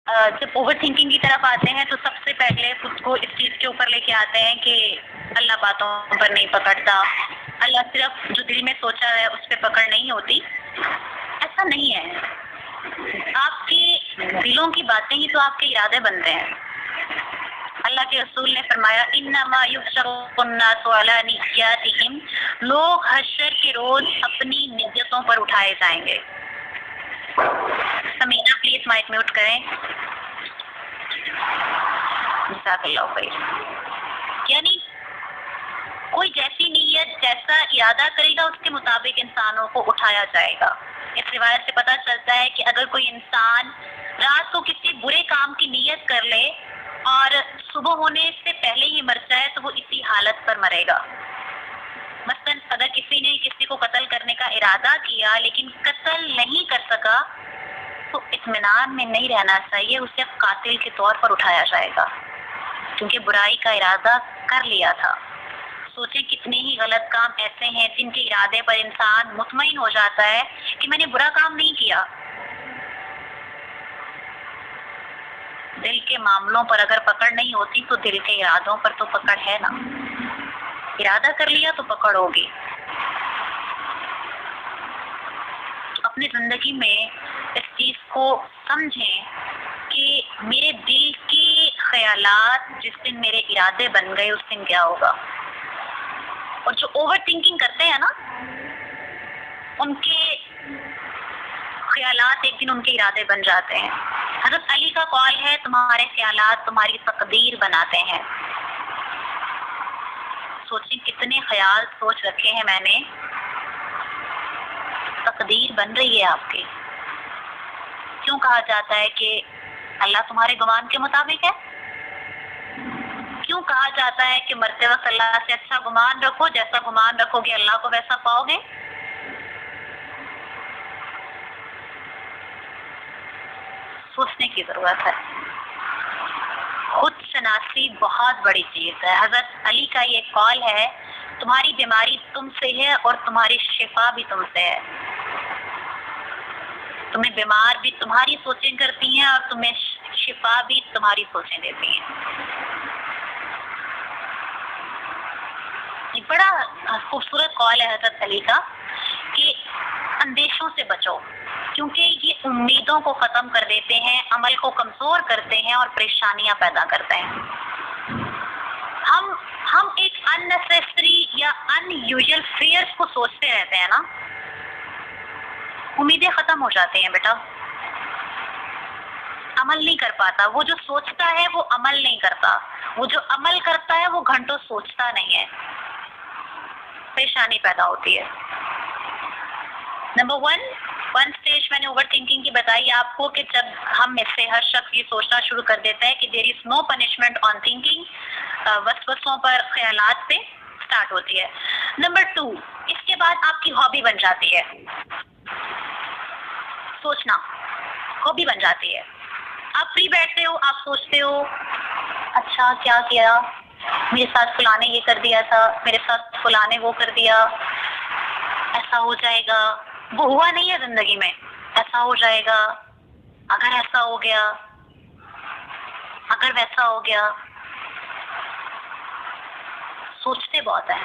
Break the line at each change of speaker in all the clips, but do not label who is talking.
जब over thinking की तरफ आते हैं तो सबसे पहले खुद को इस चीज के ऊपर लेके आते हैं कि अल्लाह बातों पर नहीं पकड़ता, अल्लाह सिर्फ जो दिल में सोचा है उस पर पकड़ नहीं होती। ऐसा नहीं है, आपकी दिलों की बातें ही तो आपके इरादे बनते हैं। अल्लाह के रसूल ने फरमाया इन्नमा युहशरुन्नासु अला निय्यातिहिम, लोग हश्र के रोज अपनी नियतों पर उठाए जाएंगे। समीना प्लीज माइक म्यूट करें। यानी कोई जैसी नीयत जैसा इरादा करेगा उसके मुताबिक इंसानों को उठाया जाएगा। इस रिवायत से पता चलता है कि अगर कोई इंसान रात को किसी बुरे काम की नीयत कर ले और सुबह होने से पहले ही मर जाए तो वो इसी हालत पर मरेगा। मसलन अगर किसी ने किसी को कत्ल करने का इरादा किया लेकिन कत्ल नहीं कर सका तो इत्मीनान में नहीं रहना चाहिए, उसे कातिल के तौर पर उठाया जाएगा क्योंकि बुराई का इरादा कर लिया था। सोचे कितने ही गलत काम ऐसे हैं जिनके इरादे पर इंसान मुतमईन हो जाता है कि मैंने बुरा काम नहीं किया। दिल के मामलों पर अगर पकड़ नहीं होती तो दिल के इरादों पर तो पकड़ है ना। इरादा कर लिया तो पकड़ होगी। अपनी जिंदगी में इस चीज को समझें कि मेरे दिल के ख्यालात जिस दिन मेरे इरादे बन गए उस दिन क्या होगा। और जो ओवर थिंकिंग करते हैं ना उनके ख्यालात एक दिन उनके इरादे बन जाते हैं। हज़रत अली का कौल है तुम्हारे ख्यालात तुम्हारी तकदीर बनाते हैं। सोचें कितने ख्याल सोच रखे हैं मैंने, तकदीर बन रही है आपकी। क्यों कहा जाता है कि अल्लाह तुम्हारे गुमान के मुताबिक है? क्यों कहा जाता है कि मरते वक्त अल्लाह से अच्छा गुमान रखो, जैसा गुमान रखोगे अल्लाह को वैसा पाओगे? सोचने की जरूरत है। खुद शनासी बहुत बड़ी चीज है। हजरत अली का ये कौल है तुम्हारी बीमारी तुमसे है और तुम्हारी शिफा भी तुमसे है। तुम्हें बीमार भी तुम्हारी सोचें करती हैं और तुम्हें शिफा भी तुम्हारी सोचें देती हैं। ये बड़ा खूबसूरत कौल है हजरत अली का कि अंदेशों से बचो क्योंकि ये उम्मीदों को खत्म कर देते हैं, अमल को कमजोर करते हैं और परेशानियां पैदा करते हैं। हम एक अननेसेसरी या अनयूजुअल फियर्स को सोचते रहते हैं ना, उम्मीदें खत्म हो जाती हैं बेटा। अमल नहीं कर पाता, वो जो सोचता है वो अमल नहीं करता, वो जो अमल करता है वो घंटों सोचता नहीं है, परेशानी पैदा होती है। नंबर वन स्टेज मैंने ओवर थिंकिंग की बताई आपको कि जब हम में से हर शख्स ये सोचना शुरू कर देता है कि there is no punishment on thinking, वसवसों पर ख्यालात पे स्टार्ट होती है। नंबर 2, इसके बाद आपकी हॉबी बन जाती है, सोचना हॉबी बन जाती है। आप फ्री बैठते हो, आप सोचते हो अच्छा क्या किया, मेरे साथ फलाने ये कर दिया था, मेरे साथ फलाने वो कर दिया, ऐसा हो जाएगा, वो हुआ नहीं है जिंदगी में, ऐसा हो जाएगा, अगर ऐसा हो गया, अगर वैसा हो गया। सोचते बहुत है।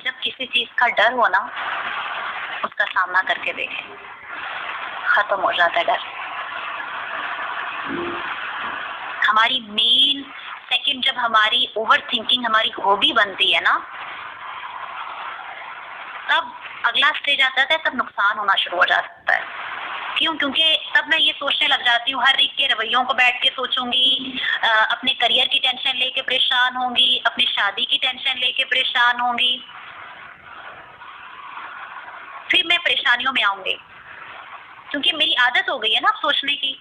जब किसी चीज का डर हो ना उसका सामना करके देखें, खत्म हो जाता है डर। हमारी मेन सेकंड जब हमारी ओवर थिंकिंग हमारी हॉबी बनती है ना तब अगला स्टेज आता है, तब नुकसान होना शुरू हो जाता है। क्यों? क्योंकि तब मैं ये सोचने लग जाती हूँ, हर एक के रवैयों को बैठ के सोचूंगी, अपने करियर की टेंशन लेके परेशान होंगी, अपनी शादी की टेंशन लेके परेशान होंगी, फिर मैं परेशानियों में आऊंगी क्योंकि मेरी आदत हो गई है ना सोचने की।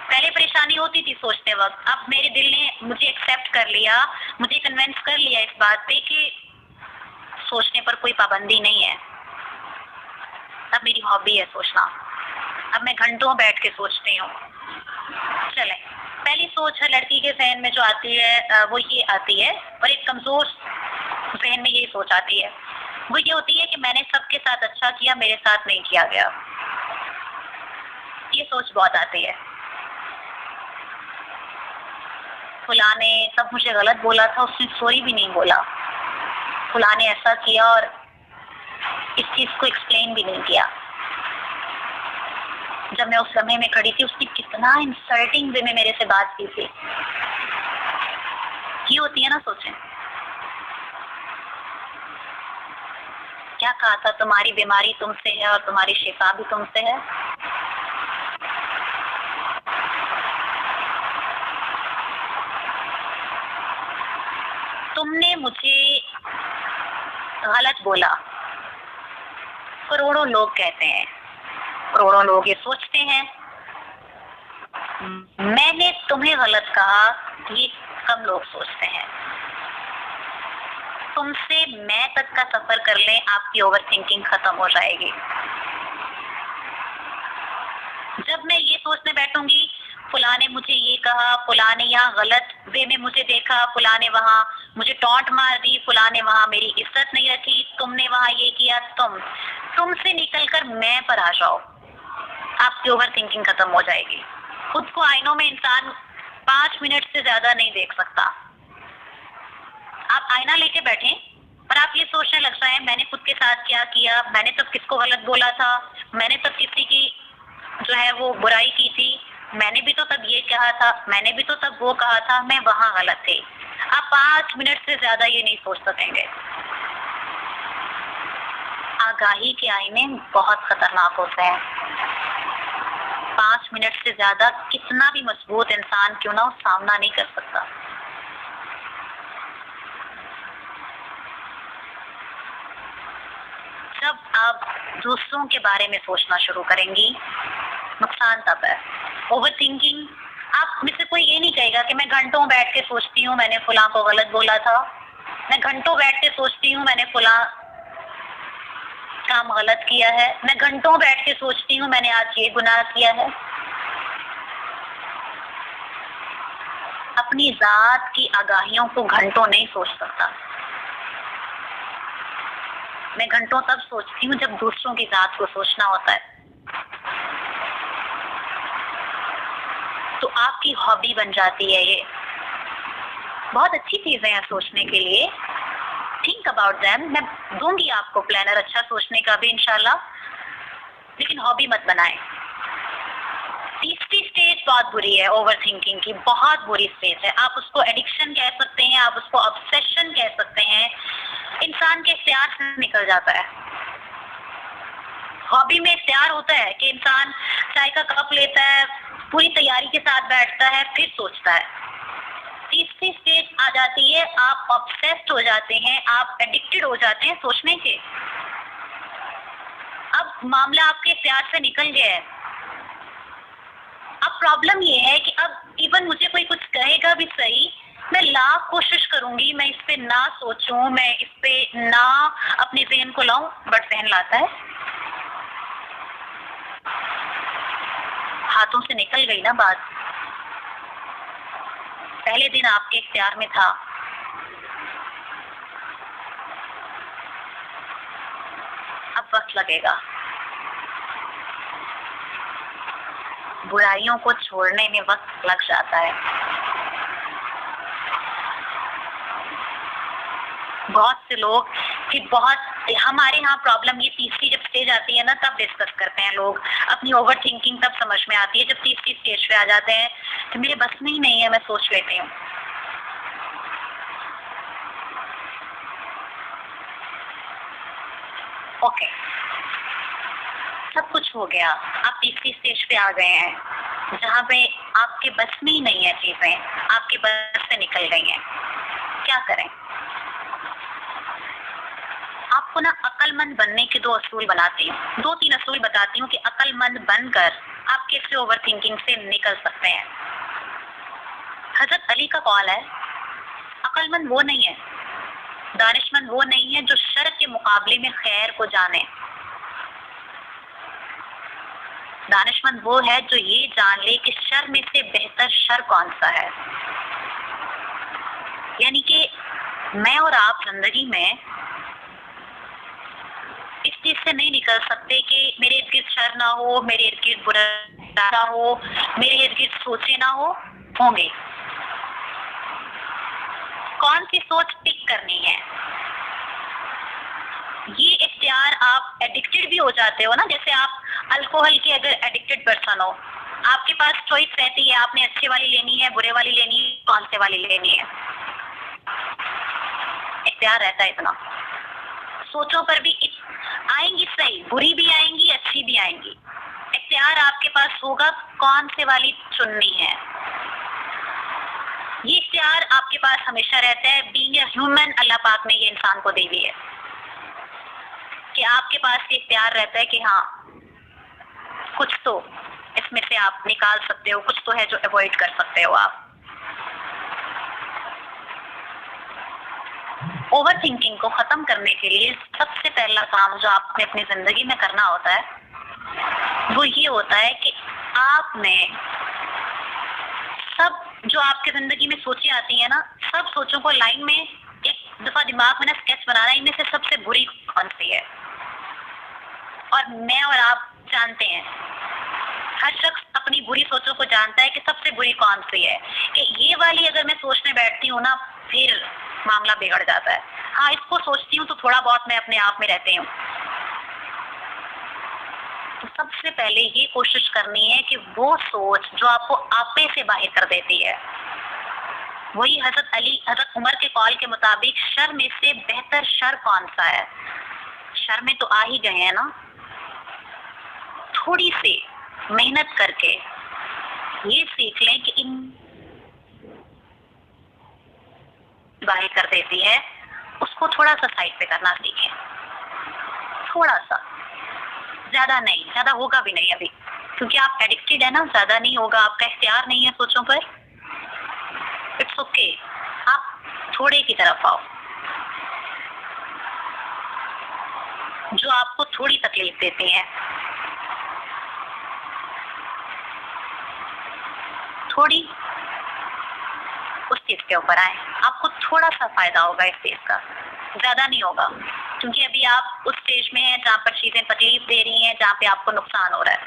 पहले परेशानी होती थी सोचते वक्त, अब मेरे दिल ने मुझे एक्सेप्ट कर लिया, मुझे कन्विंस कर लिया इस बात पे कि सोचने पर कोई पाबंदी नहीं है। अब मेरी हॉबी है सोचना, अब मैं घंटों बैठ के सोचती हूँ। चले, पहली सोच है लड़की के जहन में जो आती है वो ये आती है, और एक कमजोर जहन में यही सोच आती है वो ये होती है कि मैंने सबके साथ अच्छा किया, मेरे साथ नहीं किया गया। ये सोच बहुत आती है। फुला ने तब मुझे गलत बोला था, उसने सॉरी भी नहीं बोला। फुला ने ऐसा किया और इस चीज को एक्सप्लेन भी नहीं किया। जब मैं उस समय में खड़ी थी, उसने कितना इंसल्टिंग वे में मेरे से बात की थी। ये होती है ना सोचें। क्या कहा था, तुम्हारी बीमारी तुमसे है और तुम्हारी शिफा भी तुमसे है। तुमने मुझे गलत बोला। करोड़ों लोग कहते हैं, करोड़ों लोग ये सोचते हैं। मैंने तुम्हें गलत कहा, ये कम लोग सोचते हैं। तुमसे मैं तक का सफर कर लें, आपकी ओवर थिंकिंग खत्म हो जाएगी। जब मैं ये सोचने बैठूंगी फुला ने मुझे ये कहा, फुला ने यहाँ गलत वे में मुझे देखा, फुला ने वहां मुझे टॉन्ट मार दी, फुला ने वहां मेरी इज्जत नहीं रखी, तुमने वहां ये किया, तुमसे निकलकर मैं पर आ जाओ, आपकी ओवर थिंकिंग खत्म हो जाएगी। खुद को आईनों में इंसान 5 मिनट से ज्यादा नहीं देख सकता। आप आईना लेके बैठे और आप ये सोचने लग जाए, मैंने खुद के साथ क्या किया, मैंने तब किसको गलत बोला था, मैंने तब किसी की जो है वो बुराई की थी, मैंने भी तो तब ये कहा था, मैंने भी तो तब वो कहा था, मैं वहां गलत थी। आप 5 मिनट से ज्यादा ये नहीं सोच सकेंगे। आगाही के आईने बहुत खतरनाक होते हैं। 5 मिनट से ज्यादा कितना भी मजबूत इंसान क्यों ना हो, सामना नहीं कर सकता। जब आप दूसरों के बारे में सोचना शुरू करेंगी, नुकसान तब है। ओवर थिंकिंग, आप में से कोई ये नहीं कहेगा कि मैं घंटों बैठ के सोचती हूँ मैंने फुला को गलत बोला था, मैं घंटों बैठ के सोचती हूँ मैंने फुला काम गलत किया है, मैं घंटों बैठ के सोचती हूँ मैंने आज ये गुनाह किया है। अपनी जात की आगाहियों को घंटों नहीं सोच सकता। मैं घंटों तब सोचती हूँ जब दूसरों की जात को सोचना होता है। तो आपकी हॉबी बन जाती है। ये बहुत अच्छी चीजें हैं सोचने के लिए। Think about them. मैं दूंगी आपको प्लानर अच्छा सोचने का भी इंशाल्लाह, लेकिन हॉबी मत बनाएं। तीसरी स्टेज बहुत बुरी है ओवर थिंकिंग की, बहुत बुरी स्टेज है। आप उसको एडिक्शन कह सकते हैं, आप उसको ऑब्सेशन कह सकते हैं। इंसान के इख्तियार से निकल जाता है। हॉबी में इख्तियार होता है कि इंसान चाय का कप लेता है, पूरी तैयारी के साथ बैठता है, फिर सोचता है। तीसरी स्टेज आ जाती है, आप ऑब्सेस्ड हो जाते हैं, आप एडिक्टेड हो जाते हैं सोचने के। अब मामला आपके इख्तियार से निकल गया है। अब प्रॉब्लम ये है कि अब इवन मुझे कोई कुछ कहेगा भी सही, मैं लाख कोशिश करूंगी मैं इस पे ना सोचूं, मैं इस पे ना अपने जहन को लाऊं, बट जहन लाता है। हाथों से निकल गई ना बात। पहले दिन आपके इख्तियार में था, अब वक्त लगेगा। बुराइयों को छोड़ने में वक्त लग जाता है। बहुत से लोग कि बहुत हमारे यहाँ प्रॉब्लम ये तीसरी जब स्टेज आती है ना, तब डिस्कस करते हैं लोग। अपनी ओवर थिंकिंग तब समझ में आती है जब तीसरी स्टेज पे आ जाते हैं कि मेरे बस में ही नहीं है, मैं सोच लेती हूँ। ओके, सब कुछ हो गया, आप तीसरी स्टेज पे आ गए हैं जहाँ पे आपके बस में ही नहीं है, चीजें आपके बस से निकल गई हैं। क्या करें? आपको ना अक्लमंद बनने के 2 असूल बनाती हूँ, 2-3 असूल बताती हूँ कि अक्लमंद बनकर आप कैसे ओवर थिंकिंग से निकल सकते हैं। हजरत अली का कौल है, अक्लमंद वो नहीं है, दानिशमंद वो नहीं है जो शर के मुकाबले में खैर को जाने। दानिशमंद वो है जो ये जान ले कि शर में से बेहतर शर कौन सा है। यानी कि मैं और आप जिंदगी में से नहीं निकल सकते कि मेरे इर्द गिर्द शर ना हो, मेरे इर्द गिर्द बुरा ना हो, मेरे इर्द गिर्द सोचे ना होंगे। कौन सी सोच पिक करनी है, ये इख्तियार आप एडिक्टेड भी हो जाते हो ना, जैसे आप अल्कोहल के अगर एडिक्टेड पर्सन हो, आपके पास चॉइस रहती है, आपने अच्छे वाली लेनी है, बुरे वाली लेनी है, कौन से वाली लेनी है, इख्तियार रहता है इतना। सोचों पर भी आएंगी, सही बुरी भी आएंगी, अच्छी भी आएंगी, इख्तियार आपके पास होगा कौन से वाली चुननी है। ये इख्तियार आपके पास हमेशा रहता है। बीइंग ए ह्यूमन, अल्लाह पाक ने ये इंसान को दी हुई है कि आपके पास ये इख्तियार रहता है कि हाँ कुछ तो इसमें से आप निकाल सकते हो, कुछ तो है जो अवॉइड कर सकते हो आप। ओवर थिंकिंग को खत्म करने के लिए सबसे पहला काम जो आपने अपनी जिंदगी में करना होता है वो ये होता है कि आपने सब जो आपके जिंदगी में सोचें आती है ना, सब सोचों को लाइन में एक दफा दिमाग में ना स्केच बनाना, इनमें से सबसे बुरी कौन सी है। और मैं और आप जानते हैं, हर शख्स अपनी बुरी सोचों को जानता है कि सबसे बुरी कौन सी है, कि ये वाली अगर मैं सोचने बैठती हूँ ना फिर मामला बिगड़ जाता है। हाँ, इसको सोचती हूँ तो थोड़ा बहुत मैं अपने आप में रहती हूँ। तो सबसे पहले ये कोशिश करनी है कि वो सोच जो आपको आपे से बाहर कर देती है, वही हजरत उमर के कॉल के मुताबिक शर में से बेहतर शर कौन सा है। शर में तो आ ही गए हैं ना, थोड़ी सी मेहनत करके ये सीख लें कि इन बाहर कर देती है, उसको थोड़ा सा साइड पे करना सीखें। थोड़ा सा, ज्यादा नहीं, ज्यादा होगा भी नहीं अभी, क्योंकि आप एडिक्टेड है ना, ज्यादा नहीं होगा, आपका इख्तियार नहीं है सोचों पर। इट्स ओके, आप थोड़े की तरफ आओ, जो आपको थोड़ी तकलीफ देती है, थोड़ी उस चीज के ऊपर आए, आपको थोड़ा सा फायदा होगा इस चीज का, ज्यादा नहीं होगा, क्योंकि अभी आप उस स्टेज में हैं जहाँ पर चीजें तकलीफ दे रही हैं, जहाँ पे आपको नुकसान हो रहा है।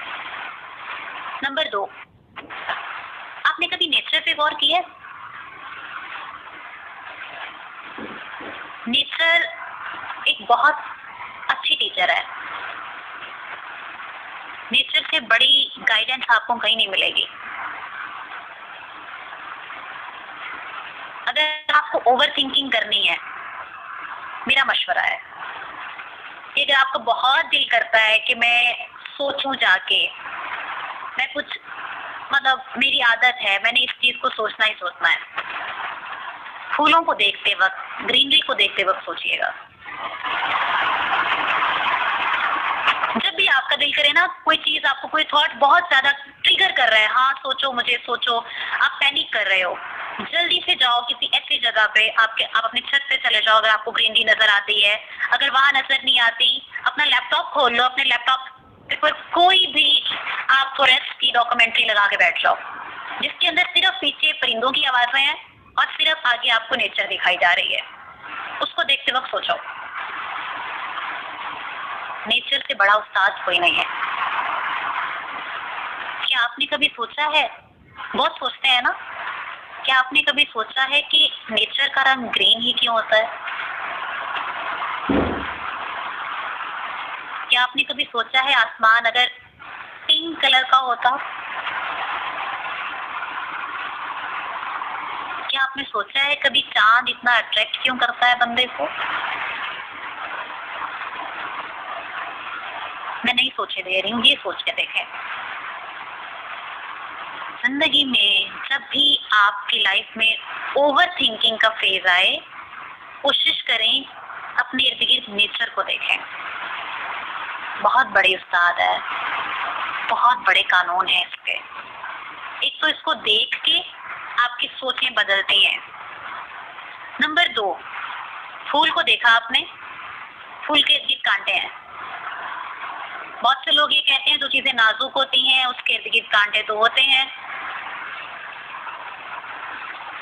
नंबर 2, आपने कभी नेचर पे गौर किया है? नेचर एक बहुत अच्छी टीचर है, नेचर से बड़ी गाइडेंस आपको कहीं नहीं मिलेगी। अगर आपको ओवर थिंकिंग करनी है, मेरा मशवरा है कि अगर आपको बहुत दिल करता है कि मैं सोचूं जाके, मैं कुछ मतलब मेरी आदत है, मैंने इस चीज को सोचना ही सोचना है, फूलों को देखते वक्त, ग्रीनरी को देखते वक्त सोचिएगा। जब भी आपका दिल करे ना, कोई चीज आपको, कोई थॉट बहुत ज्यादा ट्रिगर कर रहा है, हाँ सोचो, मुझे सोचो, आप पैनिक कर रहे हो, जल्दी से जाओ किसी ऐसी जगह पे, आप अपनी छत पे चले जाओ अगर आपको ग्रीनरी नजर आती है। अगर वहां नजर नहीं आती, अपना लैपटॉप खोल लो, अपने लैपटॉप पर कोई भी आप फॉरेस्ट की डॉक्यूमेंट्री लगा के बैठ जाओ, जिसके अंदर सिर्फ पीछे परिंदों की आवाजें हैं और सिर्फ आगे आपको नेचर दिखाई जा रही है। उसको देखते वक्त सोचो, नेचर से बड़ा उस्ताद कोई नहीं है। क्या आपने कभी सोचा है, बहुत सोचते हैं ना, क्या आपने कभी सोचा है कि नेचर का रंग ग्रीन ही क्यों होता है? क्या आपने कभी सोचा है आसमान अगर पिंक कलर का होता? क्या आपने सोचा है कभी चांद इतना अट्रैक्ट क्यों करता है बंदे को? मैं नहीं सोचे दे रही हूँ, ये सोच के देखें। जिंदगी में जब भी आपकी लाइफ में ओवर थिंकिंग का फेज आए, कोशिश करें अपने इर्द गिर्द नेचर को देखें। बहुत बड़े उस्ताद है, बहुत बड़े कानून है इसके। एक तो इसको देख के आपकी सोचें बदलती हैं। नंबर 2, फूल को देखा आपने, फूल के इर्द कांटे हैं। बहुत से लोग ये कहते हैं जो चीजें नाजुक होती हैं उसके इर्द गिर्द कांटे तो होते हैं।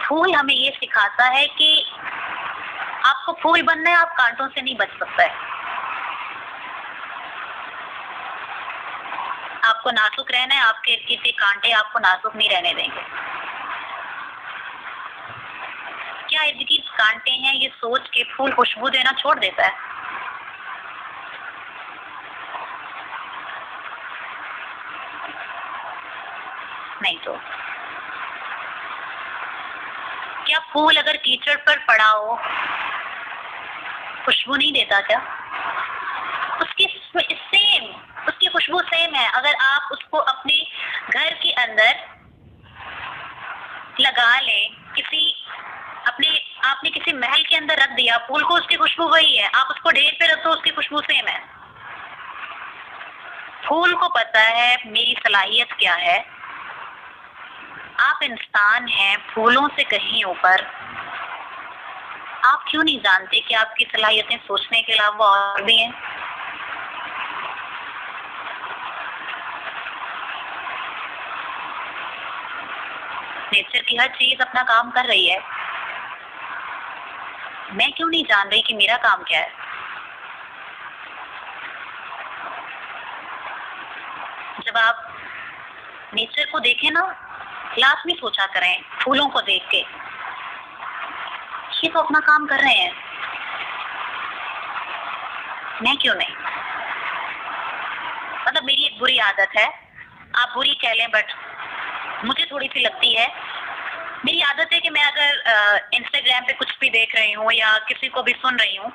फूल हमें ये सिखाता है कि आपको फूल बनना है, आप कांटों से नहीं बच सकता है। आपको नाजुक रहना है, आपके किसी कांटे आपको नाजुक नहीं रहने देंगे। क्या इर्द गिर्द कांटे हैं ये सोच के फूल खुशबू देना छोड़ देता है? नहीं तो क्या फूल अगर कीचड़ पर पड़ा हो खुशबू नहीं देता क्या? उसकी खुशबू सेम है। अगर आप उसको अपने घर के अंदर लगा लें, आपने किसी महल के अंदर रख दिया फूल को, उसकी खुशबू वही है। आप उसको ढेर पे रख दो, उसकी खुशबू सेम है। फूल को पता है मेरी सलाहियत क्या है। आप इंसान हैं फूलों से कहीं ऊपर। आप क्यों नहीं जानते कि आपकी सलाहियतें सोचने के अलावा और भी हैं? नेचर की हर चीज अपना काम कर रही है। मैं क्यों नहीं जान रही कि मेरा काम क्या है? जब आप नेचर को देखें ना, लाजमी सोचा करें फूलों को देख के, ये तो अपना काम कर रहे हैं, मैं क्यों नहीं? मतलब मेरी एक बुरी आदत है, आप बुरी कह लें बट मुझे थोड़ी सी लगती है। मेरी आदत है कि मैं अगर इंस्टाग्राम पे कुछ भी देख रही हूँ या किसी को भी सुन रही हूँ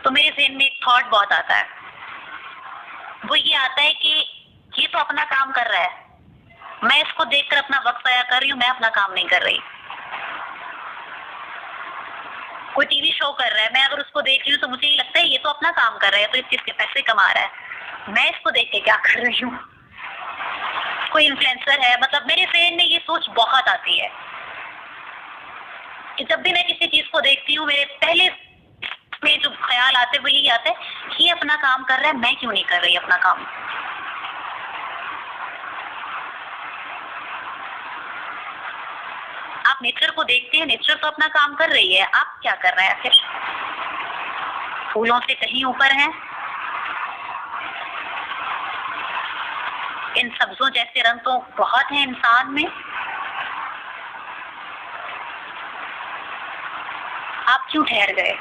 तो मेरे ज़हन में एक थॉट बहुत आता है। वो ये आता है कि ये तो अपना काम कर रहा है, मैं इसको देखकर अपना वक्त ज़ाया कर रही हूँ, मैं अपना काम नहीं कर रही। कोई टीवी शो कर रहा है, मैं अगर उसको देख रही हूँ तो मुझे ये लगता है ये तो अपना काम कर रहा है, तो इस चीज के पैसे कमा रहा है, मैं इसको देख के क्या कर रही हूँ? कोई इन्फ्लुएंसर है, मतलब मेरे ज़हन में ये सोच बहुत आती है कि जब भी मैं किसी चीज को देखती हूँ मेरे पहले में जो ख्याल आते हैं वो यही आते हैं, ये अपना काम कर रहा है, मैं क्यों नहीं कर रही अपना काम? आप नेचर को देखते हैं, नेचर तो अपना काम कर रही है, आप क्या कर रहे हैं फिर? फूलों से कहीं ऊपर हैं। इन सब्जों जैसे रंग तो बहुत हैं इंसान में। आप क्यों ठहर गए?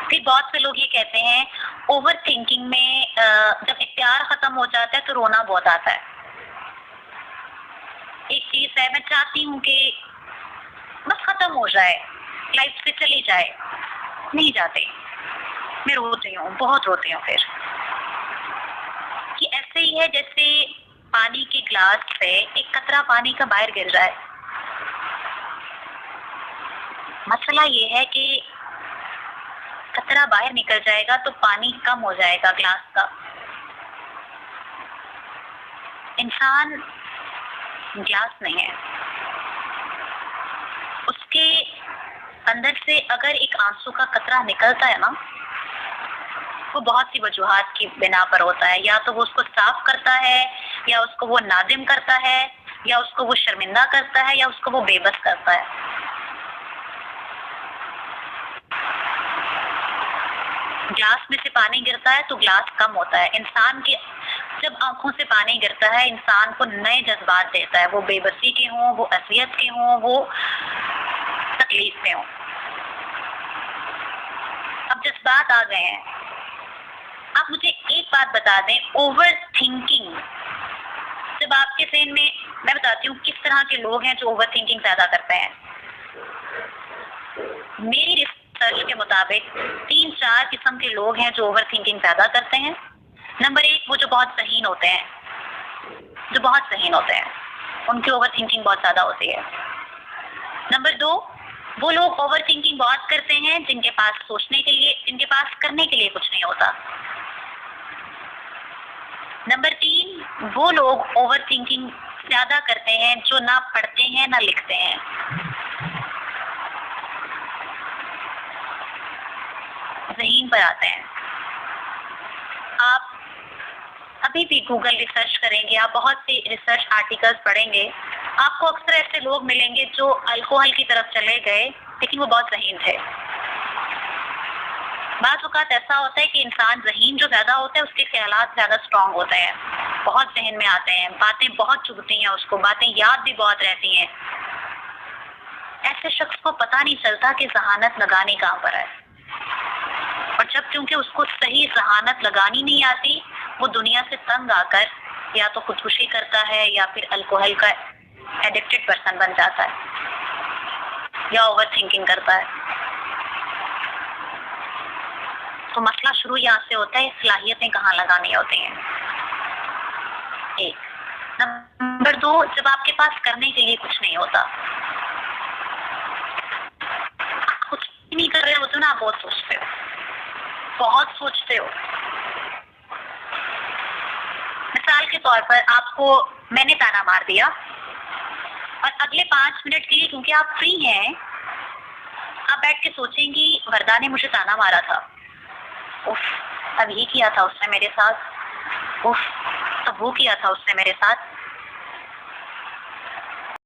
फिर बहुत से लोग ये कहते हैं ओवर थिंकिंग में जब प्यार खत्म हो जाता है तो रोना बहुत आता है। एक चीज है, मैं चाहती हूँ कि बस खत्म हो जाए, लाइफ से चली जाए, नहीं जाते, मैं रोती हूँ, बहुत रोती हूँ। फिर कि ऐसे ही है जैसे पानी के ग्लास से एक कतरा पानी का बाहर गिर जाए। मसला ये है कि कतरा बाहर निकल जाएगा तो पानी कम हो जाएगा ग्लास का। इंसान ग्लास नहीं है, उसके अंदर से अगर एक आंसू का कतरा निकलता है ना, वो बहुत सी वजूहात की बिना पर होता है। या तो वो उसको साफ करता है, या उसको वो नादिम करता है, या उसको वो शर्मिंदा करता है, या उसको वो बेबस करता है। ग्लास में से पानी गिरता है तो ग्लास कम होता है। इंसान के जब आंखों से पानी गिरता है इंसान को नए जज्बात देता है, वो बेबसी के हों, वो असियत के हों, वो तकलीफ में हों। अब जज्बात आ गए हैं, आप मुझे एक बात बता दें, ओवर थिंकिंग जब आपके ज़हन में, मैं बताती हूँ किस तरह के लोग हैं जो ओवर थिंकिंग ज्यादा करते हैं। मेरी रिसर्च के मुताबिक 3-4 किस्म के लोग हैं जो ओवर थिंकिंग ज्यादा करते हैं। नंबर 1, वो जो बहुत ज़हीन होते हैं, उनकी ओवर थिंकिंग बहुत ज्यादा होती है। नंबर 2, वो लोग ओवर थिंकिंग बहुत करते हैं जिनके पास जिनके पास करने के लिए कुछ नहीं होता। नंबर 3, वो लोग ओवर थिंकिंग ज्यादा करते हैं जो ना पढ़ते हैं ना लिखते हैं। ज़हीन पर आते हैं। आप अभी भी गूगल रिसर्च करेंगे, आप बहुत सी रिसर्च आर्टिकल्स पढ़ेंगे, आपको अक्सर ऐसे लोग मिलेंगे जो अल्कोहल की तरफ चले गए लेकिन वो बहुत ज़हीन थे। बात औकात ऐसा होता है कि इंसान ज़हीन जो ज़्यादा होता है उसके ख्यालात ज़्यादा स्ट्रांग होते हैं, बहुत जहन में आते हैं, बातें बहुत चुभती हैं उसको, बातें याद भी बहुत रहती हैं। ऐसे शख्स को पता नहीं चलता कि जहानत लगानी कहाँ पर है, और जब क्योंकि उसको सही जहानत लगानी नहीं आती, वो दुनिया से तंग आकर या तो खुदकुशी करता है या फिर अल्कोहल का एडिक्टेड पर्सन बन जाता है या ओवर थिंकिंग करता है। तो मसला शुरू यहाँ से होता है, सलाहियतें कहाँ लगानी होती हैं। एक नंबर 2, जब आपके पास करने के लिए कुछ नहीं होता, कुछ नहीं कर रहे होते ना, आप बहुत सोचते हो, बहुत सोचते हो। मिसाल के तौर पर आपको मैंने ताना मार दिया और अगले 5 मिनट के लिए क्योंकि आप फ्री हैं, आप बैठ के सोचेंगी वरदा ने मुझे ताना मारा था, उफ अब ये किया था उसने मेरे साथ, उफ अब वो किया था उसने मेरे साथ।